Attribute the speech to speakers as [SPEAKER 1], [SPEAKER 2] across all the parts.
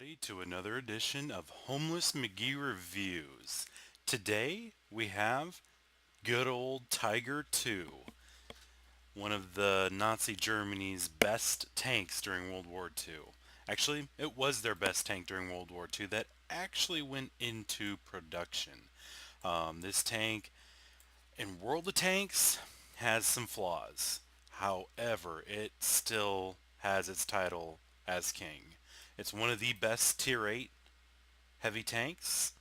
[SPEAKER 1] everybody, to another edition of Homeless McGee Reviews. Today we have good old Tiger II, one of the Nazi Germany's best tanks during World War II. Actually, it was their best tank during World War II that actually went into production. This tank in World of Tanks has some flaws. However, it still has its title as king. It's one of the best Tier 8 heavy tanks.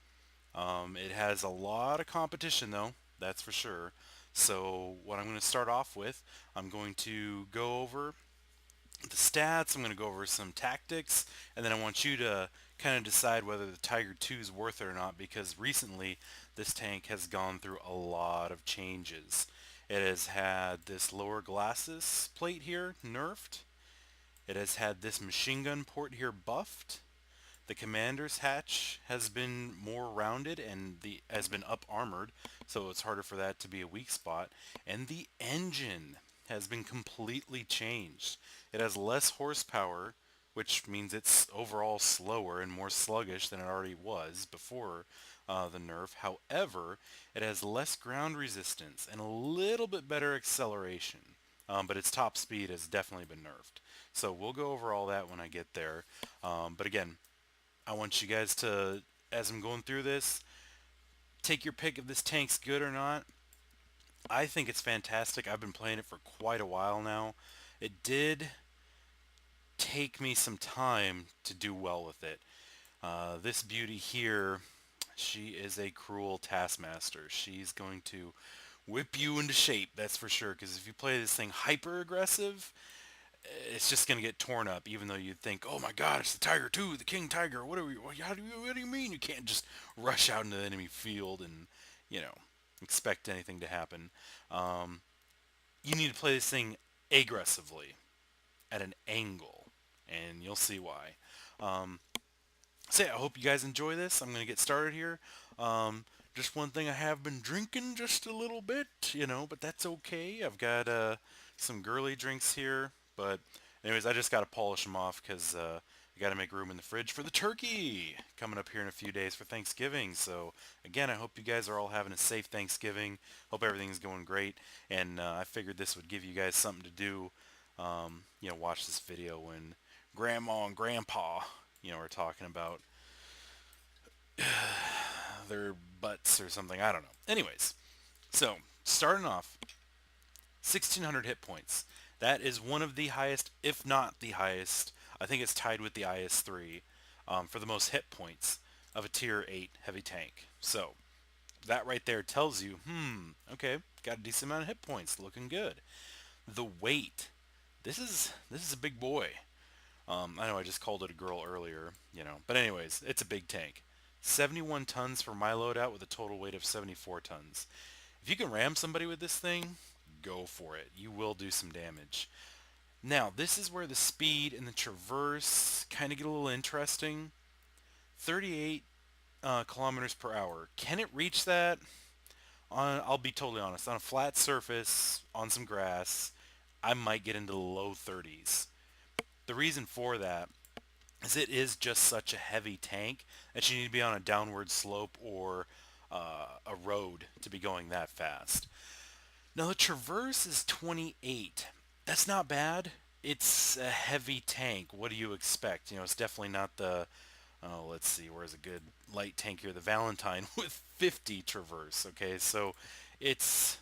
[SPEAKER 1] It has a lot of competition though, that's for sure. So what I'm going to start off with, I'm going to go over the stats, I'm going to go over some tactics, and then I want you to kind of decide whether the Tiger 2 is worth it or not, because recently this tank has gone through a lot of changes. It has had this lower glasses plate here nerfed. It has had this machine gun port here buffed. The commander's hatch has been more rounded and has been up armored, so it's harder for that to be a weak spot. And the engine has been completely changed. It has less horsepower, which means it's overall slower and more sluggish than it already was before the nerf. However, it has less ground resistance and a little bit better acceleration. But its top speed has definitely been nerfed. So we'll go over all that when I get there. But again, I want you guys to, as I'm going through this, take your pick if this tank's good or not. I think it's fantastic. I've been playing it for quite a while now. It did take me some time to do well with it. This beauty here, she is a cruel taskmaster. She's going to whip you into shape, that's for sure, because if you play this thing hyper aggressive, it's just going to get torn up, even though you'd think, oh my god, it's the Tiger 2, the King Tiger. What do you mean you can't just rush out into the enemy field and, you know, expect anything to happen? Um, you need to play this thing aggressively at an angle, and you'll see why. Um, so yeah, I hope you guys enjoy this. I'm going to get started here. Just one thing, I have been drinking just a little bit, but that's okay. I've got some girly drinks here, but anyways, I just got to polish them off because I got to make room in the fridge for the turkey coming up here in a few days for Thanksgiving. So again, I hope you guys are all having a safe Thanksgiving. Hope everything's going great, and I figured this would give you guys something to do. Watch this video when Grandma and Grandpa, are talking about their butts or something. I don't know. Anyways, so starting off, 1600 hit points. That is one of the highest, if not the highest. I think it's tied with the IS-3 for the most hit points of a tier 8 heavy tank. So that right there tells you, okay, got a decent amount of hit points, looking good. The weight. This is a big boy. I know I just called it a girl earlier, but anyways, it's a big tank. 71 tons for my loadout with a total weight of 74 tons. If you can ram somebody with this thing, go for it. You will do some damage. Now, this is where the speed and the traverse kind of get a little interesting. 38 kilometers per hour. Can it reach that? I'll be totally honest. On a flat surface, on some grass, I might get into the low 30s. The reason for that is it is just such a heavy tank that you need to be on a downward slope or a road to be going that fast. Now the Traverse is 28. That's not bad. It's a heavy tank. What do you expect? It's definitely not the, oh, let's see, where's a good light tank here? The Valentine with 50 Traverse. Okay, so it's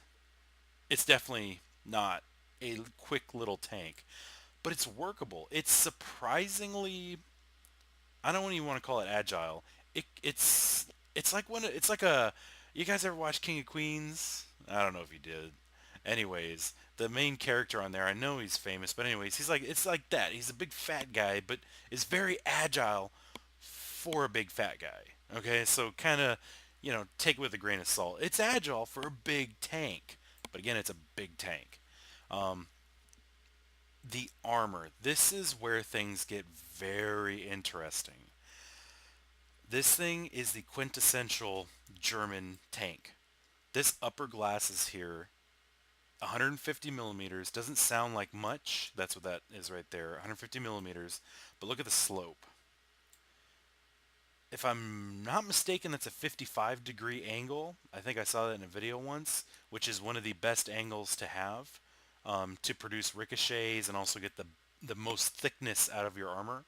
[SPEAKER 1] definitely not a quick little tank, but it's workable. It's surprisingly, I don't even want to call it agile. It's like it's like a, you guys ever watch King of Queens? I don't know if you did. Anyways, the main character on there, I know he's famous, but anyways, it's like that. He's a big fat guy, but is very agile for a big fat guy. Okay, so kind of, take it with a grain of salt. It's agile for a big tank, but again, it's a big tank. Um, the armor. This is where things get very interesting. This thing is the quintessential German tank. This upper glass is here, 150 millimeters. Doesn't sound like much. That's what that is right there, 150 millimeters. But look at the slope. If I'm not mistaken, that's a 55-degree angle. I think I saw that in a video once, which is one of the best angles to have to produce ricochets and also get the most thickness out of your armor.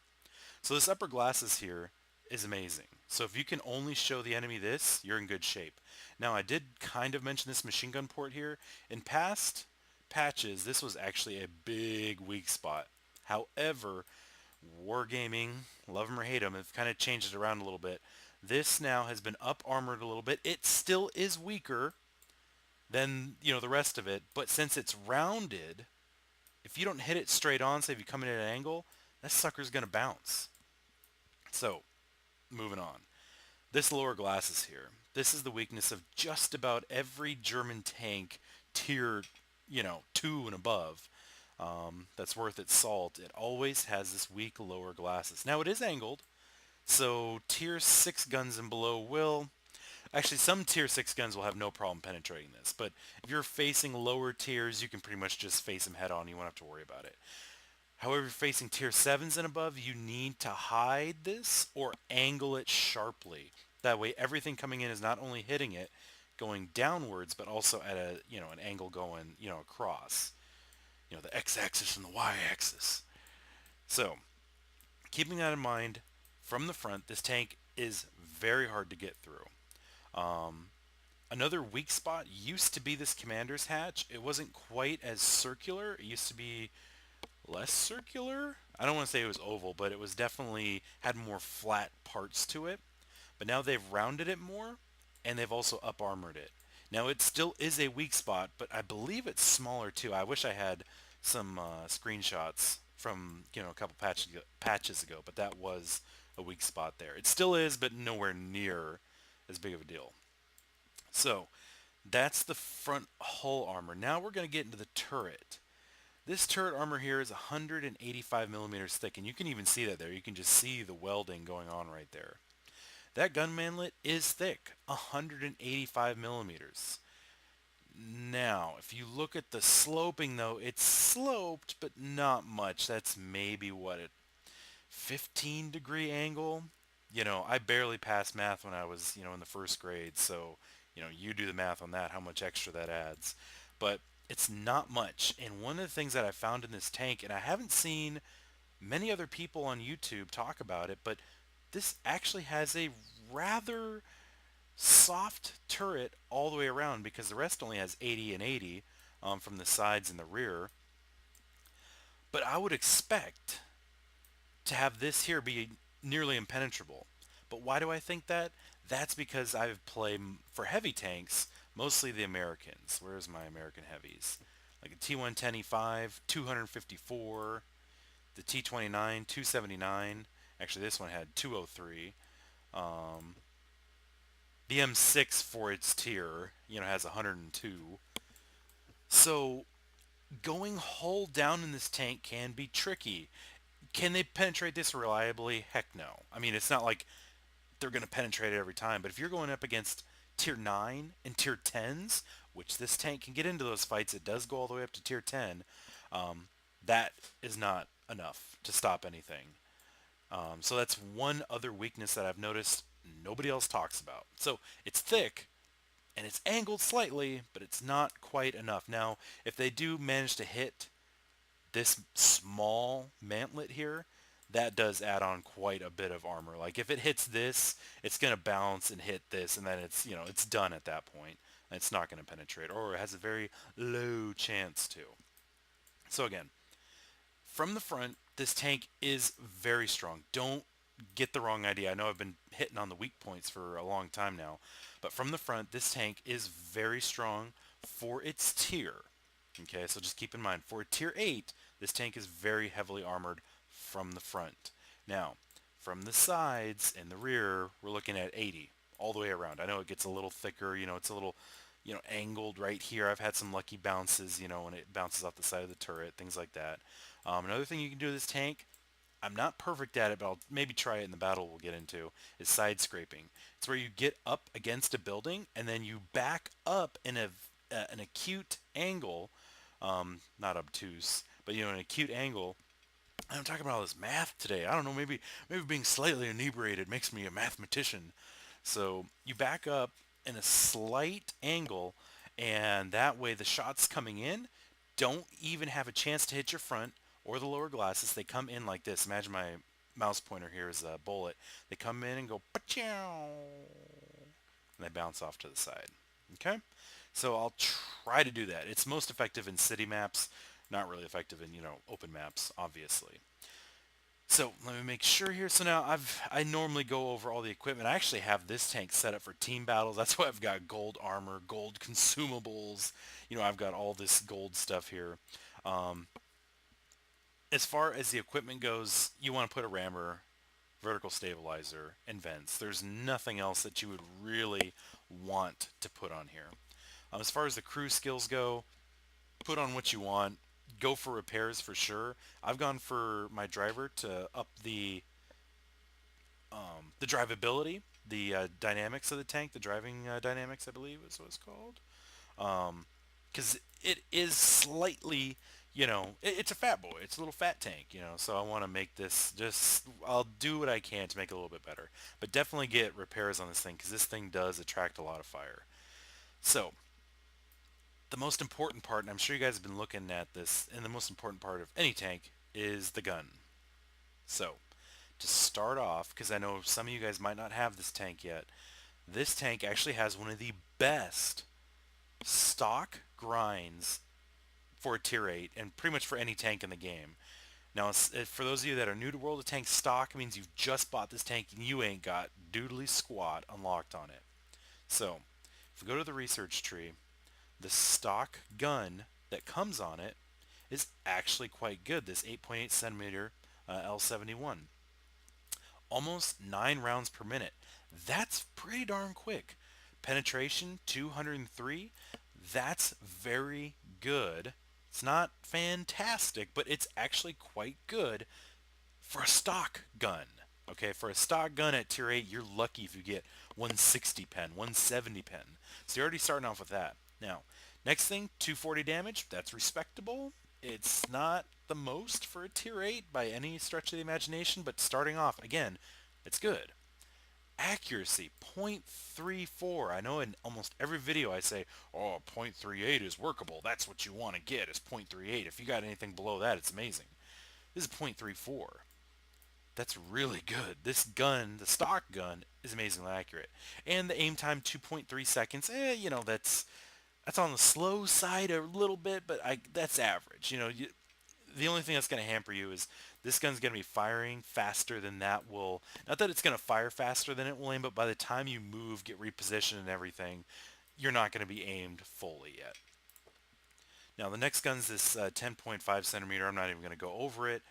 [SPEAKER 1] So this upper glasses here is amazing. So if you can only show the enemy this, you're in good shape. Now I did kind of mention this machine gun port here. In past patches, this was actually a big weak spot. However, Wargaming, love them or hate them, have kind of changed it around a little bit. This now has been up armored a little bit. It still is weaker than, the rest of it, but since it's rounded, if you don't hit it straight on, say if you come in at an angle, that sucker's going to bounce. So, moving on. This lower glasses here. This is the weakness of just about every German tank tier, 2 and above. That's worth its salt. It always has this weak lower glasses. Now it is angled, so tier 6 guns and below will. Actually, some tier 6 guns will have no problem penetrating this, but if you're facing lower tiers, you can pretty much just face them head on. You won't have to worry about it. However, if you're facing tier 7s and above, you need to hide this or angle it sharply. That way everything coming in is not only hitting it going downwards, but also at an angle going, across. The x-axis and the y-axis. So, keeping that in mind, from the front, this tank is very hard to get through. Um, Another weak spot used to be this commander's hatch. It wasn't quite as circular. It used to be less circular. I don't want to say it was oval, but it was definitely had more flat parts to it. But now they've rounded it more, and they've also up armored it. Now it still is a weak spot, but I believe it's smaller too. I wish I had some screenshots from a couple patches ago, but that was a weak spot there. It still is, but nowhere near as big of a deal. So that's the front hull armor. Now we're going to get into the turret. This turret armor here is 185 millimeters thick, and you can even see that there. You can just see the welding going on right there. That gun manlet is thick, 185 millimeters. Now, if you look at the sloping though, it's sloped, but not much. That's maybe what, a 15-degree angle? I barely passed math when I was, in the first grade, so, you do the math on that, how much extra that adds. But it's not much. And one of the things that I found in this tank, and I haven't seen many other people on YouTube talk about it, but this actually has a rather soft turret all the way around because the rest only has 80 and 80 from the sides and the rear. But I would expect to have this here be nearly impenetrable. But why do I think that? That's because I've played for heavy tanks, mostly the Americans. Where's my American heavies? Like a T110E5, 254, the T29, 279. Actually, this one had 203. Um, the M6 for its tier, has 102. So going hull down in this tank can be tricky. Can they penetrate this reliably? Heck no. I mean, it's not like they're going to penetrate it every time, but if you're going up against tier 9 and tier 10s, which this tank can get into those fights, it does go all the way up to tier 10, that is not enough to stop anything. So that's one other weakness that I've noticed nobody else talks about. So it's thick and it's angled slightly, but it's not quite enough. Now, if they do manage to hit this small mantlet here, that does add on quite a bit of armor. Like if it hits this, it's going to bounce and hit this, and then it's done at that point. It's not going to penetrate, or it has a very low chance to. So again, from the front, this tank is very strong. Don't get the wrong idea. I know I've been hitting on the weak points for a long time now, but from the front, this tank is very strong for its tier. Okay, so just keep in mind, for tier 8, this tank is very heavily armored from the front. Now, from the sides and the rear, we're looking at 80 all the way around. I know it gets a little thicker, it's a little, angled right here. I've had some lucky bounces, when it bounces off the side of the turret, things like that. Another thing you can do with this tank, I'm not perfect at it, but I'll maybe try it in the battle we'll get into, is side scraping. It's where you get up against a building and then you back up in an acute angle, not obtuse, but an acute angle, I'm talking about all this math today. I don't know, maybe being slightly inebriated makes me a mathematician. So you back up in a slight angle, and that way the shots coming in don't even have a chance to hit your front or the lower glasses. They come in like this. Imagine my mouse pointer here is a bullet. They come in and go pa-chow, and they bounce off to the side. Okay? So I'll try to do that. It's most effective in city maps, not really effective in, open maps, obviously. So let me make sure here. So now I normally go over all the equipment. I actually have this tank set up for team battles. That's why I've got gold armor, gold consumables. I've got all this gold stuff here. Um, as far as the equipment goes, you want to put a rammer, vertical stabilizer, and vents. There's nothing else that you would really want to put on here. As far as the crew skills go, put on what you want. Go for repairs for sure. I've gone for my driver to up the drivability, the dynamics of the tank, the driving dynamics, I believe is what it's called. Because it is slightly, it's a fat boy. It's a little fat tank, so I want to make this I'll do what I can to make it a little bit better. But definitely get repairs on this thing because this thing does attract a lot of fire. So, the most important part, and I'm sure you guys have been looking at this, and the most important part of any tank is the gun. So, to start off, because I know some of you guys might not have this tank yet, this tank actually has one of the best stock grinds for a tier 8 and pretty much for any tank in the game. Now, for those of you that are new to World of Tanks, stock means you've just bought this tank and you ain't got doodly squat unlocked on it. So, if we go to the research tree, the stock gun that comes on it is actually quite good. This 8.8 centimeter L71. Almost 9 rounds per minute. That's pretty darn quick. Penetration 203. That's very good. It's not fantastic, but it's actually quite good for a stock gun. Okay, for a stock gun at tier 8, you're lucky if you get 160 pen, 170 pen. So you're already starting off with that. Now, next thing, 240 damage. That's respectable. It's not the most for a tier 8 by any stretch of the imagination, but starting off, again, it's good. Accuracy, 0.34. I know in almost every video I say, oh, 0.38 is workable. That's what you want to get is 0.38. If you got anything below that, it's amazing. This is 0.34. That's really good. This gun, the stock gun, is amazingly accurate. And the aim time, 2.3 seconds. That's on the slow side a little bit, but that's average. The only thing that's going to hamper you is this gun's going to be firing faster than that will. Not that it's going to fire faster than it will aim, but by the time you move, get repositioned and everything, you're not going to be aimed fully yet. Now the next gun's this 10.5 centimeter. I'm not even going to go over it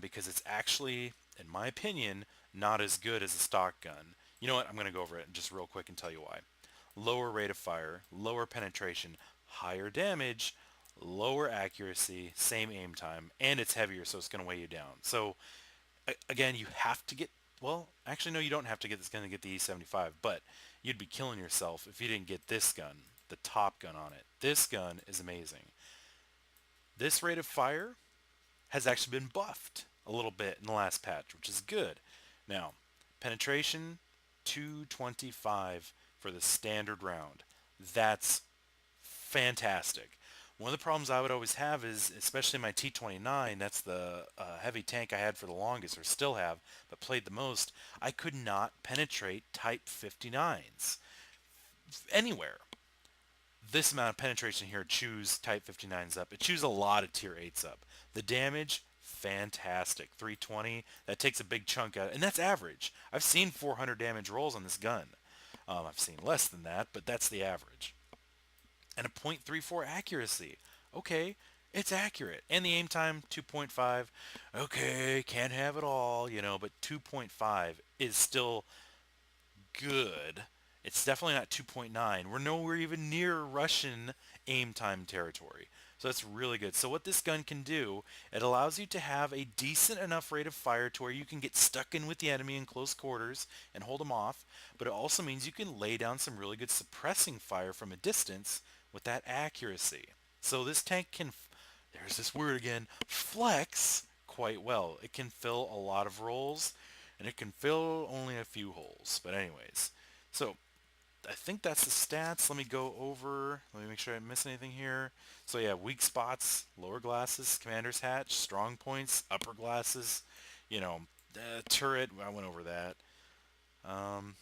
[SPEAKER 1] because it's actually, in my opinion, not as good as a stock gun. You know what? I'm going to go over it just real quick and tell you why. Lower rate of fire, lower penetration, higher damage, lower accuracy, same aim time, and it's heavier, so it's going to weigh you down. So again, you have to get, well, actually no, you don't have to get this gun to get the E75, but you'd be killing yourself if you didn't get this gun, the top gun on it. This gun is amazing. This rate of fire has actually been buffed a little bit in the last patch, which is good. Now, penetration 225 for the standard round. That's fantastic. One of the problems I would always have is, especially my T29, that's the heavy tank I had for the longest, or still have, but played the most, I could not penetrate Type 59s anywhere. This amount of penetration here chews Type 59s up. It chews a lot of Tier 8s up. The damage, fantastic. 320, that takes a big chunk out, and that's average. I've seen 400 damage rolls on this gun. I've seen less than that, but that's the average. And a 0.34 accuracy. Okay, it's accurate. And the aim time, 2.5. Okay, can't have it all, but 2.5 is still good. It's definitely not 2.9. We're nowhere even near Russian aim time territory. So that's really good. So what this gun can do, it allows you to have a decent enough rate of fire to where you can get stuck in with the enemy in close quarters and hold them off, but it also means you can lay down some really good suppressing fire from a distance with that accuracy. So this tank can, there's this word again, flex quite well. It can fill a lot of roles, and it can fill only a few holes. But anyways, so I think that's the stats. Let me go over. Let me make sure I didn't miss anything here. So yeah, weak spots, lower glasses, commander's hatch, strong points, upper glasses, you know, turret. I went over that. Um,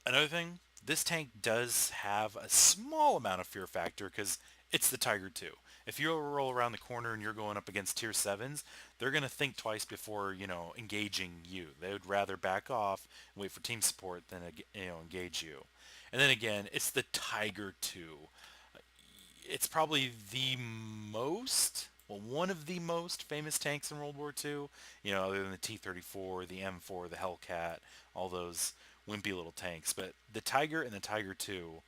[SPEAKER 1] Another thing, this tank does have a small amount of fear factor because it's the Tiger 2. If you roll around the corner and you're going up against tier 7s, they're going to think twice before, engaging you. They would rather back off and wait for team support than, engage you. And then again, it's the Tiger 2. It's probably one of the most famous tanks in World War II, other than the T-34, the M4, the Hellcat, all those wimpy little tanks. But the Tiger and the Tiger 2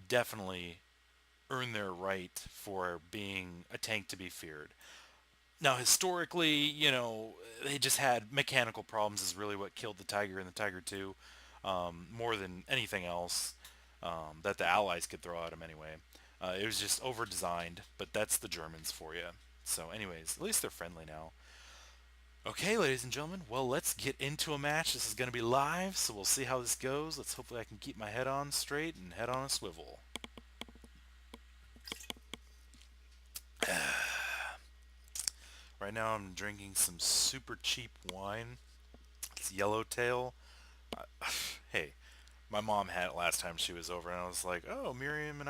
[SPEAKER 1] definitely earn their right for being a tank to be feared. Now, historically, they just had mechanical problems is really what killed the Tiger and the Tiger 2, more than anything else that the Allies could throw at them anyway. It was just over-designed, but that's the Germans for you. So anyways, at least they're friendly now. Okay, ladies and gentlemen, well, let's get into a match. This is going to be live, so we'll see how this goes. Hopefully I can keep my head on straight and head on a swivel. Right now I'm drinking some super cheap wine. It's Yellowtail. Hey, my mom had it last time she was over, and I was like, oh, Miriam's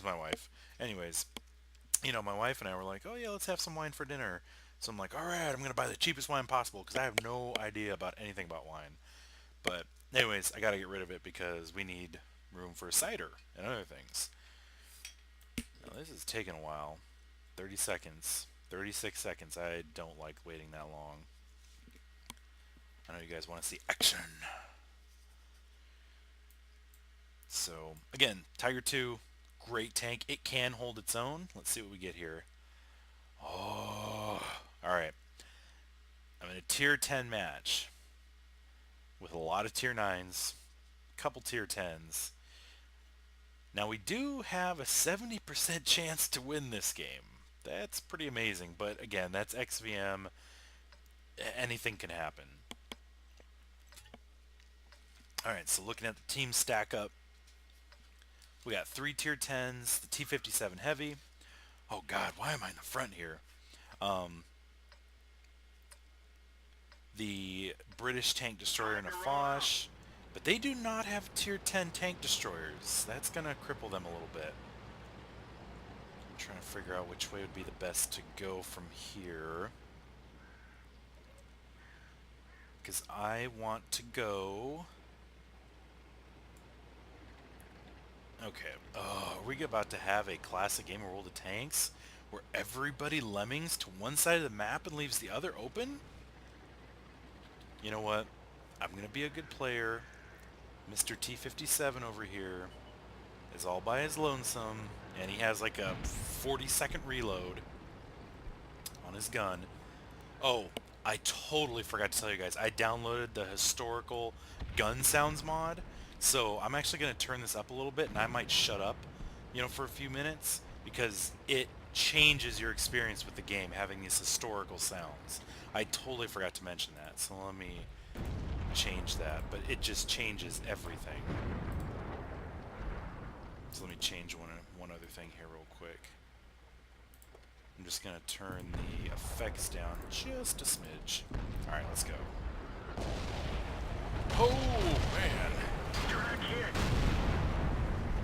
[SPEAKER 1] my wife. Anyways, my wife and I were like, oh yeah, let's have some wine for dinner. So I'm like, all right, I'm going to buy the cheapest wine possible because I have no idea about anything about wine. But anyways, I got to get rid of it because we need room for cider and other things. Now, this is taking a while. 30 seconds. 36 seconds. I don't like waiting that long. I know you guys want to see action. So, again, Tiger 2, great tank. It can hold its own. Let's see what we get here. Oh, alright. I'm in a tier 10 match with a lot of tier 9s, a couple tier 10s. Now, we do have a 70% chance to win this game. That's pretty amazing, but again, that's XVM. Anything can happen. Alright, so looking at the team stack up, we got 3 tier 10s, the T-57 Heavy. Oh god, why am I in the front here? The British tank destroyer and a Foch, but they do not have tier 10 tank destroyers. That's going to cripple them a little bit. I'm trying to figure out which way would be the best to go from here. Because I want to go... Okay, are we about to have a classic game of World of Tanks where everybody lemmings to one side of the map and leaves the other open? You know what? I'm going to be a good player. Mr. T-57 over here is all by his lonesome, and he has like a 40-second reload on his gun. Oh, I totally forgot to tell you guys, I downloaded the historical gun sounds mod. So I'm actually going to turn this up a little bit, and I might shut up, for a few minutes, because it changes your experience with the game, having these historical sounds. I totally forgot to mention that, so let me change that, but it just changes everything. So let me change one other thing here real quick. I'm just going to turn the effects down just a smidge. Alright, let's go. Oh, man.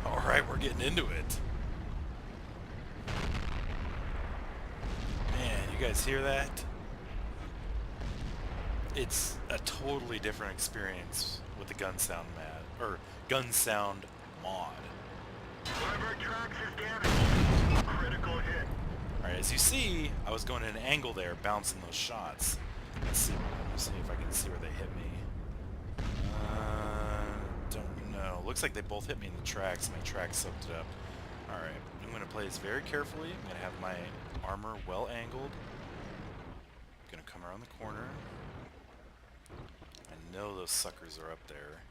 [SPEAKER 1] Alright, we're getting into it. Man, you guys hear that? It's a totally different experience with the gun sound mod.
[SPEAKER 2] One of our tracks is damaged. Critical hit.
[SPEAKER 1] Alright, as you see, I was going at an angle there, bouncing those shots. Let's see if I can see where they hit me. Don't know. Looks like they both hit me in the tracks. My track soaked it up. Alright, I'm going to play this very carefully. I'm going to have my armor well angled. I'm going to come around the corner. I know those suckers are up there.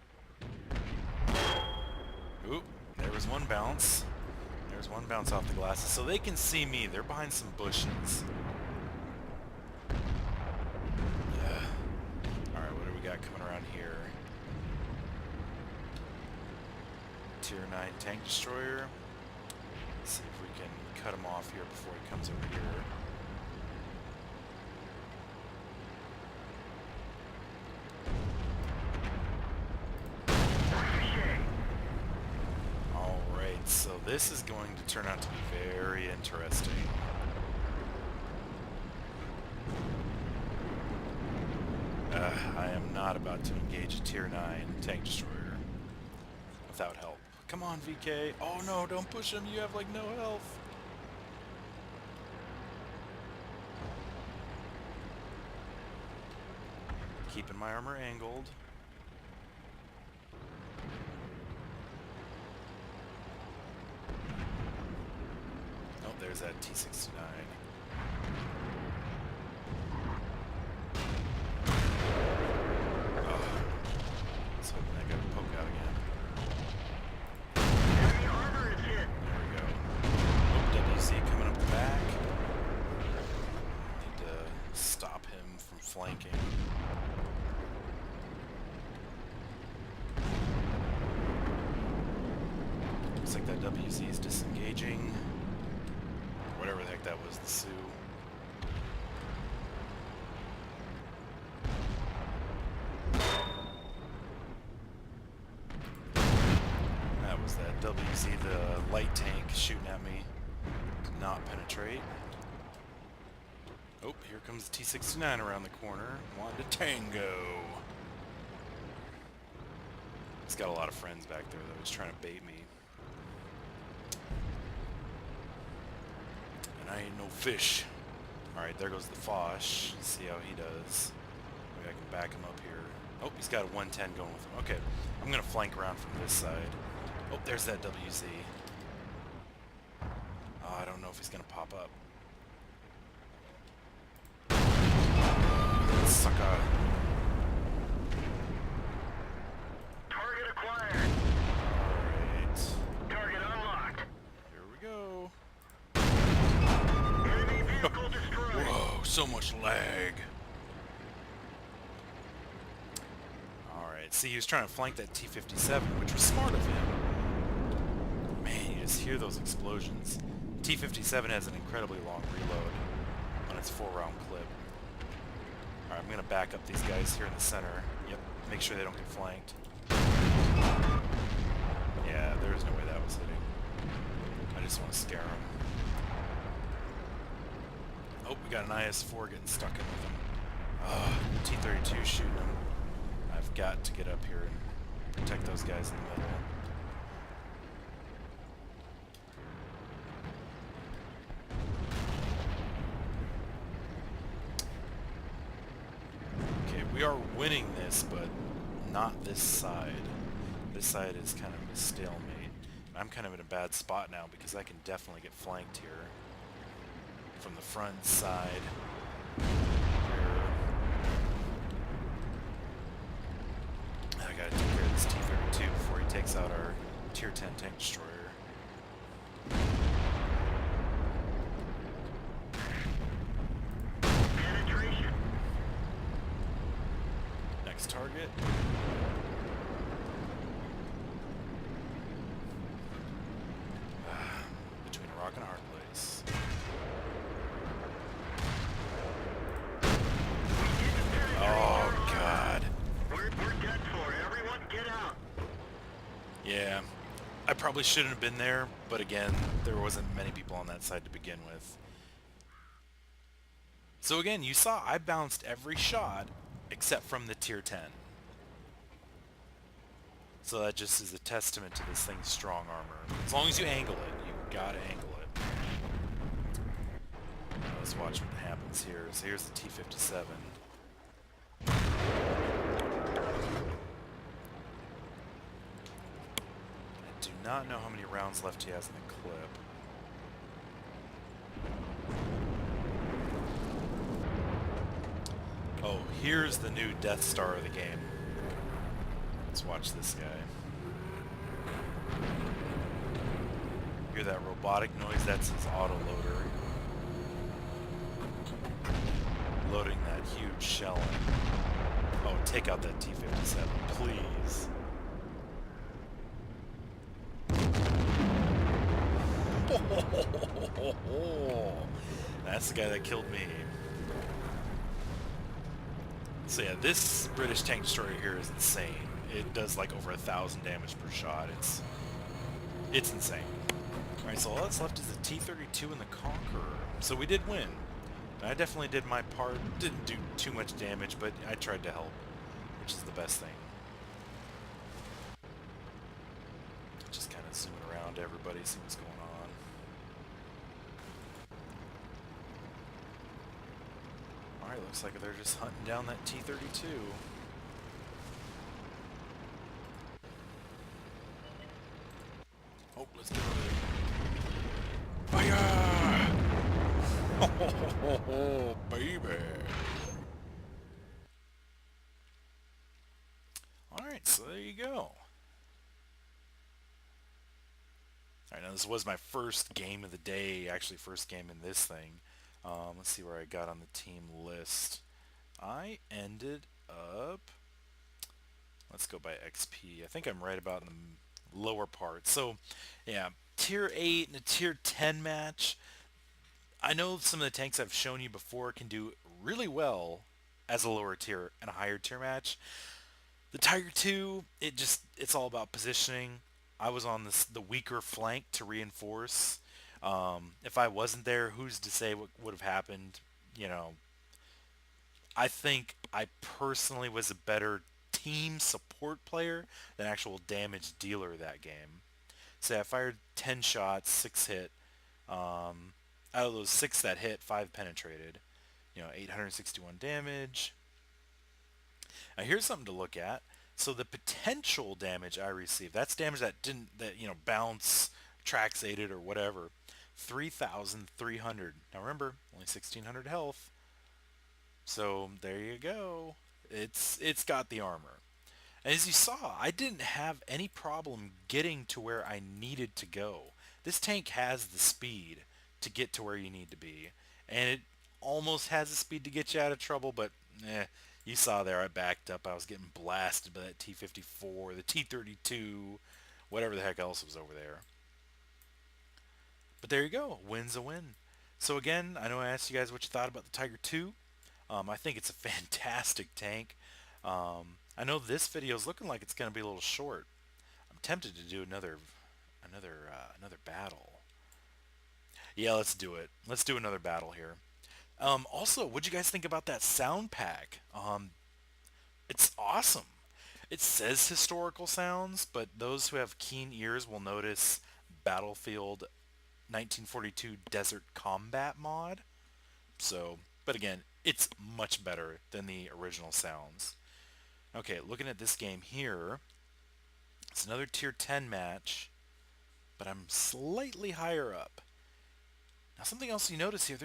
[SPEAKER 1] Oop, there was one bounce. There's one bounce off the glasses. So they can see me. They're behind some bushes. coming around here. Tier 9 tank destroyer. Let's see if we can cut him off here before he comes over here. Alright, so this is going to turn out to be very interesting. I am not about to engage a tier 9 tank destroyer without help. Come on, VK. Oh no, don't push him. You have like no health. Keeping my armor angled. Oh, there's that T-69. Let's hope that got poke out again.
[SPEAKER 2] Enemy armor is hit.
[SPEAKER 1] There we go. Oh, WC coming up the back. Need to stop him from flanking. Looks like that WC is disengaging. Whatever the heck that was, the Sioux. That was that WZ, the light tank shooting at me. Did not penetrate. Oh, here comes the T-69 around the corner. Wanting to tango. He's got a lot of friends back there that was trying to bait me. And I ain't no fish. Alright, there goes the Foch. Let's see how he does. Maybe I can back him up here. Oh, he's got a 110 going with him. Okay, I'm going to flank around from this side. Oh, there's that WZ. Oh, I don't know if he's going to pop up. Sucker.
[SPEAKER 2] Target acquired.
[SPEAKER 1] Alright.
[SPEAKER 2] Target unlocked.
[SPEAKER 1] Here we go.
[SPEAKER 2] Enemy vehicle destroyed.
[SPEAKER 1] Whoa, so much lag. Alright, see, he was trying to flank that T-57, which was smart of him. Man, you just hear those explosions. T-57 has an incredibly long reload on its 4-round clip. Alright, I'm going to back up these guys here in the center. Yep, make sure they don't get flanked. Yeah, there's no way that was hitting. I just want to scare them. Oh, we got an IS-4 getting stuck in with him. T-32 shooting him. I've got to get up here and protect those guys in the middle. Okay, we are winning this, but not this side. This side is kind of a stalemate. I'm kind of in a bad spot now because I can definitely get flanked here. From the front side. I gotta take care of this T-32 before he takes out our Tier 10 tank destroyer.
[SPEAKER 2] Penetration.
[SPEAKER 1] Next target. Between a rock and a hard place. Oh, God.
[SPEAKER 2] We're dead for. Everyone get out.
[SPEAKER 1] Yeah. I probably shouldn't have been there, but again, there wasn't many people on that side to begin with. So again, you saw I bounced every shot except from the Tier 10. So that just is a testament to this thing's strong armor. As long as you angle it, you gotta angle it. Let's watch what happens here. So here's the T-57. I do not know how many rounds left he has in the clip. Oh, here's the new Death Star of the game. Let's watch this guy. Hear that robotic noise? That's his autoloader. Loading that huge shell in. Oh, take out that T-57, please. That's the guy that killed me. So yeah, this British tank destroyer here is insane. It does like over 1,000 damage per shot. It's insane. Alright, so all that's left is the T-32 and the Conqueror. So we did win. I definitely did my part. Didn't do too much damage, but I tried to help, which is the best thing. Just kind of zooming around to everybody, see what's going on. Alright, looks like they're just hunting down that T-32. Oh, let's get over there. Fire! Oh, baby! Alright, so there you go. Alright, now this was my first game of the day, actually first game in this thing. Let's see where I got on the team list. I ended up... Let's go by XP. I think I'm right about in the lower part. So, yeah, Tier 8 and a Tier 10 match. I know some of the tanks I've shown you before can do really well as a lower tier and a higher tier match. The Tiger 2, it's all about positioning. I was on the weaker flank to reinforce. If I wasn't there, who's to say what would have happened? You know, I think I personally was a better team support player than actual damage dealer that game. So I fired 10 shots, 6 hit. Out of those 6 that hit, 5 penetrated. 861 damage. Now here's something to look at. So the potential damage I received, that's damage that didn't, bounce, traxated or whatever. 3,300. Now remember, only 1,600 health. So there you go. It's got the armor. And as you saw, I didn't have any problem getting to where I needed to go. This tank has the speed to get to where you need to be. And it almost has the speed to get you out of trouble, but you saw there I backed up. I was getting blasted by that T-54, the T-32, whatever the heck else was over there. But there you go. Win's a win. So again, I know I asked you guys what you thought about the Tiger 2. I think it's a fantastic tank. I know this video is looking like it's going to be a little short. I'm tempted to do another battle. Yeah, let's do it. Let's do another battle here. Also, what'd you guys think about that sound pack? It's awesome. It says historical sounds, but those who have keen ears will notice Battlefield 1942 Desert Combat mod. So, but again, it's much better than the original sounds. Okay, looking at this game here, it's another Tier 10 match, but I'm slightly higher up. Now, something else you notice here,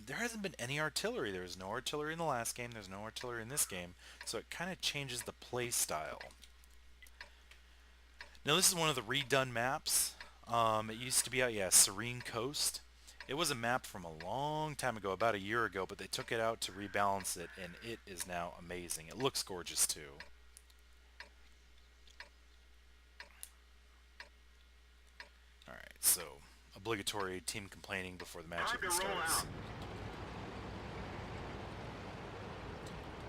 [SPEAKER 1] there hasn't been any artillery. There was no artillery in the last game. There's no artillery in this game. So it kind of changes the play style. Now, this is one of the redone maps. It used to be out, Serene Coast. It was a map from a long time ago, about a year ago, but they took it out to rebalance it, and it is now amazing. It looks gorgeous, too. Alright, so obligatory team complaining before the match even starts.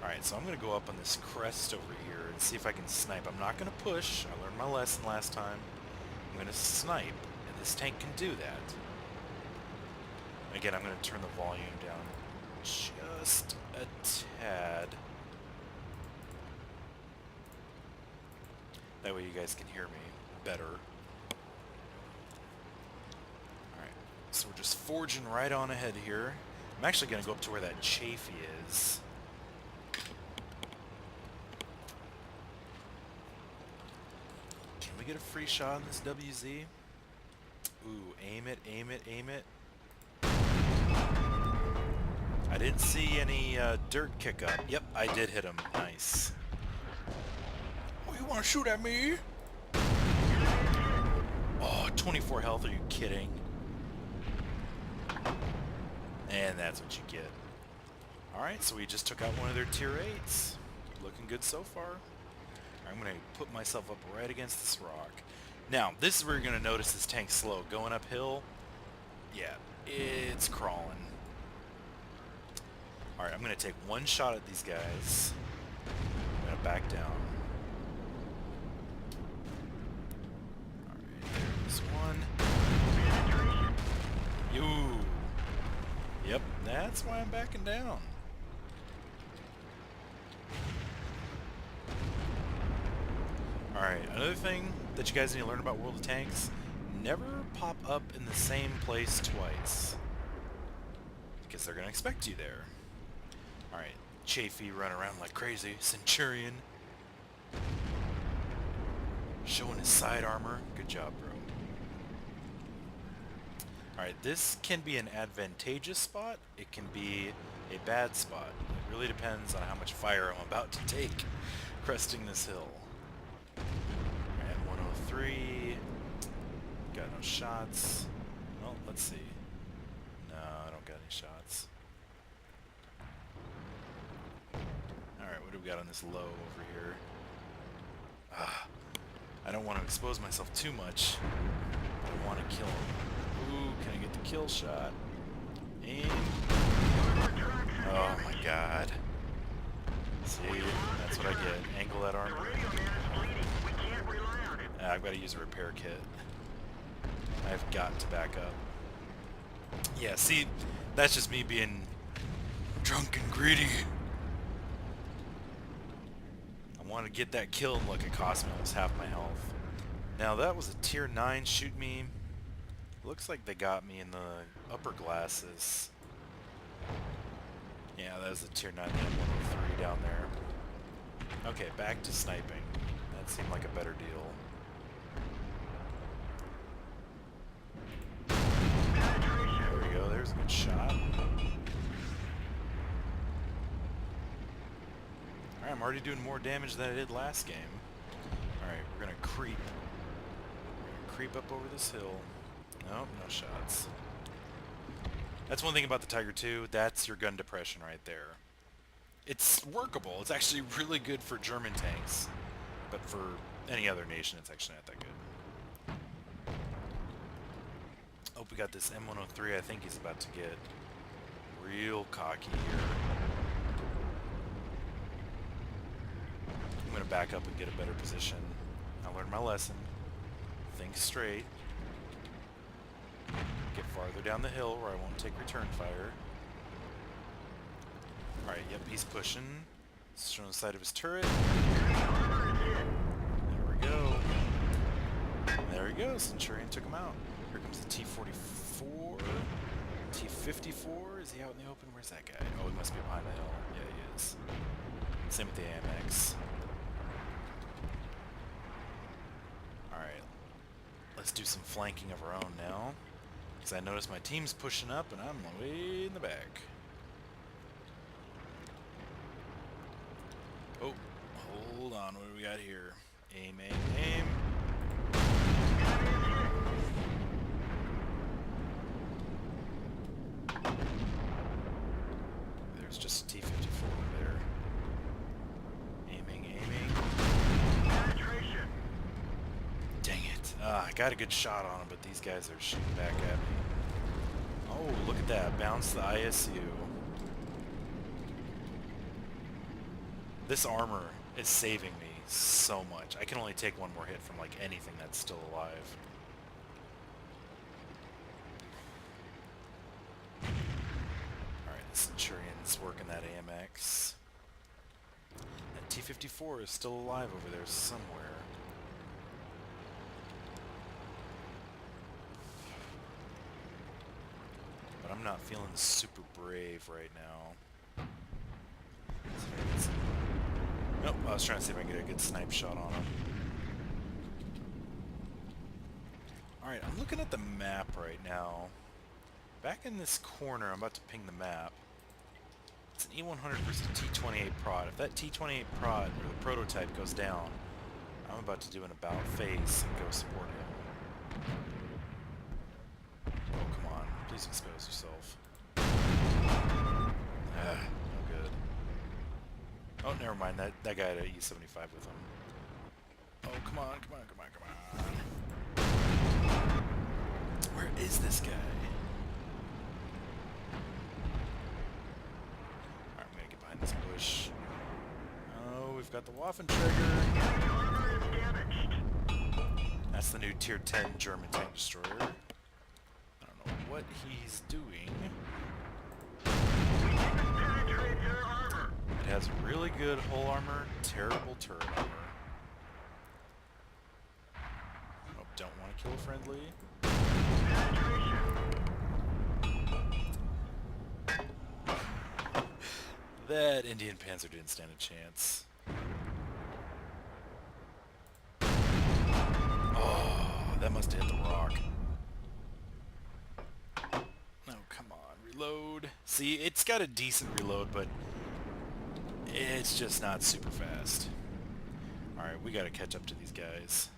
[SPEAKER 1] Alright, so I'm going to go up on this crest over here and see if I can snipe. I'm not going to push. I learned my lesson last time. I'm going to snipe, and this tank can do that. Again, I'm going to turn the volume down just a tad. That way you guys can hear me better. Alright, so we're just forging right on ahead here. I'm actually going to go up to where that Chafee is. Can we get a free shot on this WZ? Ooh, aim it, aim it, aim it. I didn't see any dirt kick up. Yep, I did hit him. Nice. Oh, you want to shoot at me? Oh, 24 health. Are you kidding? And that's what you get. Alright, so we just took out one of their tier 8s. Looking good so far. I'm going to put myself up right against this rock. Now, this is where you're going to notice this tank's slow. Going uphill, yeah, it's crawling. Alright, I'm going to take one shot at these guys. I'm going to back down. Alright, there's one. You. Yep, that's why I'm backing down. Alright, another thing that you guys need to learn about World of Tanks, never pop up in the same place twice. Because they're going to expect you there. Alright, Chafee run around like crazy. Centurion. Showing his side armor. Good job, bro. Alright, this can be an advantageous spot. It can be a bad spot. It really depends on how much fire I'm about to take cresting this hill. Alright, 103. Got no shots. Well, let's see. No, I don't got any shots. Alright, what do we got on this low over here? I don't want to expose myself too much. I want to kill him. Ooh, can I get the kill shot? And... oh my god. See, that's what I get. Angle that armor. I've got to use a repair kit. I've got to back up. Yeah, see, that's just me being drunk and greedy. I want to get that kill and look, it cost me almost half my health. Now that was a tier 9 shoot me. Looks like they got me in the upper glasses. Yeah, that was a tier 9 103 down there. Okay, back to sniping. That seemed like a better deal. There we go, there's a good shot. Alright, I'm already doing more damage than I did last game. Alright, we're gonna creep. We're gonna creep up over this hill. Nope, no shots. That's one thing about the Tiger II, that's your gun depression right there. It's workable, it's actually really good for German tanks, but for any other nation it's actually not that good. Oh, we got this M103, I think he's about to get real cocky here. I'm going to back up and get a better position. I learned my lesson. Think straight. Get farther down the hill where I won't take return fire. Alright, yep, he's pushing. He's showing the side of his turret. There we go. There he goes. Centurion took him out. Here comes the T-44. T-54. Is he out in the open? Where's that guy? Oh, he must be behind the hill. Yeah, he is. Same with the AMX. Alright. Let's do some flanking of our own now. Because I notice my team's pushing up and I'm way in the back. Oh, hold on. What do we got here? Aim, aim, aim. There's just a T-54 there. Aiming, aiming.
[SPEAKER 2] Penetration.
[SPEAKER 1] Dang it. I got a good shot on him, but these guys are shooting back at me. Oh, look at that. Bounce the ISU. This armor is saving me so much. I can only take one more hit from like anything that's still alive. Alright, the Centurion's working that AMX. That T-54 is still alive over there somewhere. But I'm not feeling super brave right now. Nope, I was trying to see if I can get a good snipe shot on him. Alright, I'm looking at the map right now. Back in this corner, I'm about to ping the map. It's an E100 versus T28 prod. If that T28 prod, or the prototype, goes down, I'm about to do an about face and go support him. Oh, come on. Please expose yourself. No good. Oh, never mind. That guy had an E75 with him. Oh, come on, come on, come on, come on. Where is this guy? Alright, I'm gonna get behind this bush. Oh, we've got the Waffen trigger.
[SPEAKER 2] Enemy armor is damaged.
[SPEAKER 1] That's the new Tier 10 German tank destroyer. I don't know what he's doing.
[SPEAKER 2] We didn't penetrate their armor.
[SPEAKER 1] It has really good hull armor, terrible turret armor. Oh, don't want to kill a friendly.
[SPEAKER 2] Penetration.
[SPEAKER 1] That Indian Panzer didn't stand a chance. Oh, that must have hit the rock. Oh, come on, reload. See, it's got a decent reload, but it's just not super fast. Alright, we gotta catch up to these guys.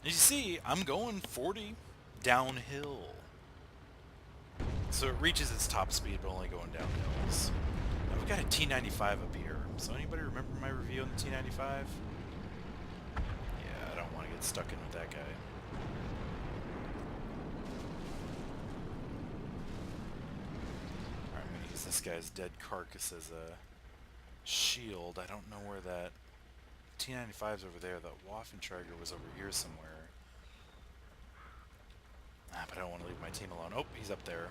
[SPEAKER 1] As you see, I'm going 40 downhill. So it reaches its top speed, but only going down hills. Now we've got a T95 up here. So anybody remember my review on the T95? Yeah, I don't want to get stuck in with that guy. Alright, I'm going to use this guy's dead carcass as a shield. I don't know where that T95's over there. That Waffenträger was over here somewhere. Ah, but I don't want to leave my team alone. Oh, he's up there.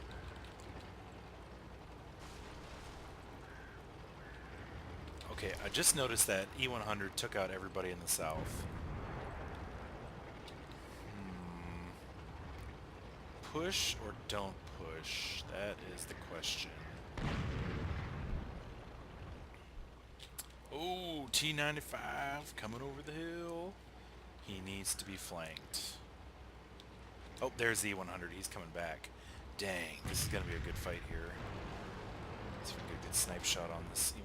[SPEAKER 1] Okay, I just noticed that E100 took out everybody in the south. Push or don't push? That is the question. Oh, T95 coming over the hill. He needs to be flanked. Oh, there's the E100. He's coming back. Dang, this is going to be a good fight here. Let's get a good snipe shot on this E100.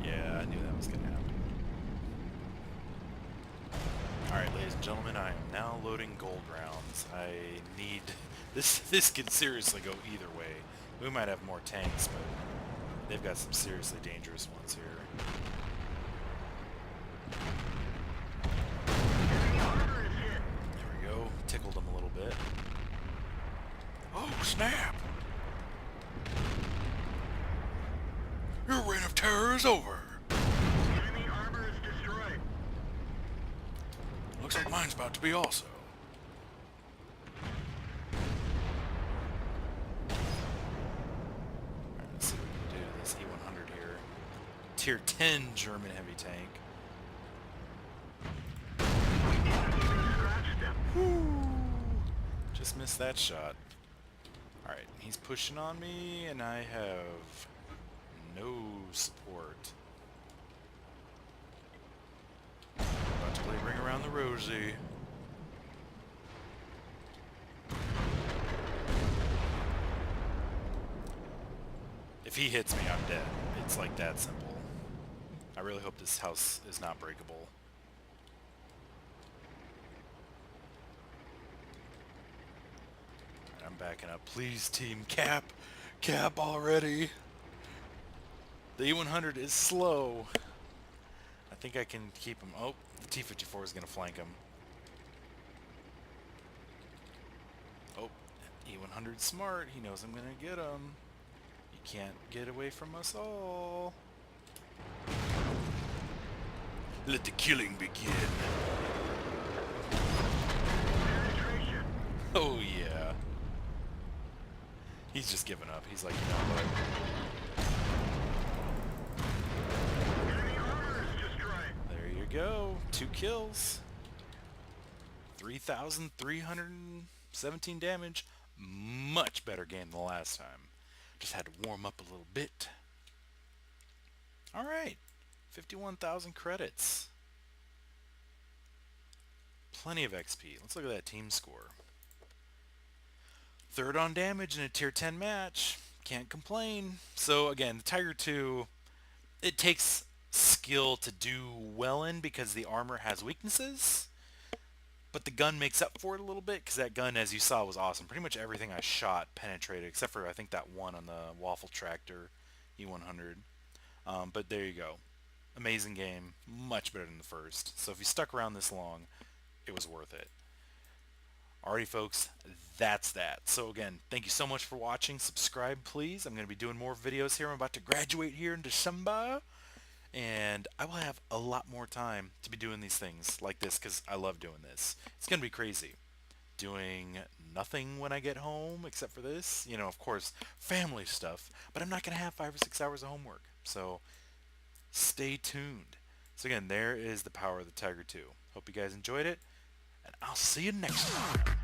[SPEAKER 1] Yeah, I knew that was going to happen. Alright, ladies and gentlemen, I am now loading gold rounds. I need... This could seriously go either way. We might have more tanks, but they've got some seriously dangerous ones here.
[SPEAKER 2] Enemy armor is hit.
[SPEAKER 1] There we go. Tickled him a little bit. Oh, snap! Your reign of terror is over!
[SPEAKER 2] Enemy armor is destroyed.
[SPEAKER 1] Looks like mine's about to be also. Alright, let's see what we can do to this E100 here. Tier 10 German heavy tank.
[SPEAKER 2] We didn't even scratch them.
[SPEAKER 1] Just missed that shot. Alright, he's pushing on me, and I have no support. About to play Ring Around the Rosie. If he hits me, I'm dead. It's like that simple. I really hope this house is not breakable. Alright, I'm backing up. Please, team, cap! Cap already! The E100 is slow. I think I can keep him. Oh, the T-54 is going to flank him. Oh, E100's smart. He knows I'm going to get him. You can't get away from us all. Let the killing begin.
[SPEAKER 2] Penetration.
[SPEAKER 1] Oh, yeah. He's just giving up. He's like, you know what?
[SPEAKER 2] Enemy armor is destroyed.
[SPEAKER 1] There you go. 2 kills. 3,317 damage. Much better game than the last time. Just had to warm up a little bit. Alright. 51,000 credits. Plenty of XP. Let's look at that team score. Third on damage in a tier 10 match. Can't complain. So again, the Tiger 2, it takes skill to do well in because the armor has weaknesses. but the gun makes up for it a little bit because that gun, as you saw, was awesome. Pretty much everything I shot penetrated, except for I think that one on the Waffle Tractor E100. But there you go. Amazing game, much better than the first. So if you stuck around this long, it was worth it. Alrighty, folks, that's that. So again, thank you so much for watching. Subscribe, please. I'm going to be doing more videos here. I'm about to graduate here in December, and I will have a lot more time to be doing these things like this because I love doing this. It's going to be crazy. Doing nothing when I get home except for this. You know, of course, family stuff, but I'm not going to have 5 or 6 hours of homework. So stay tuned. So again, there is the power of the Tiger 2. Hope you guys enjoyed it, and I'll see you next time.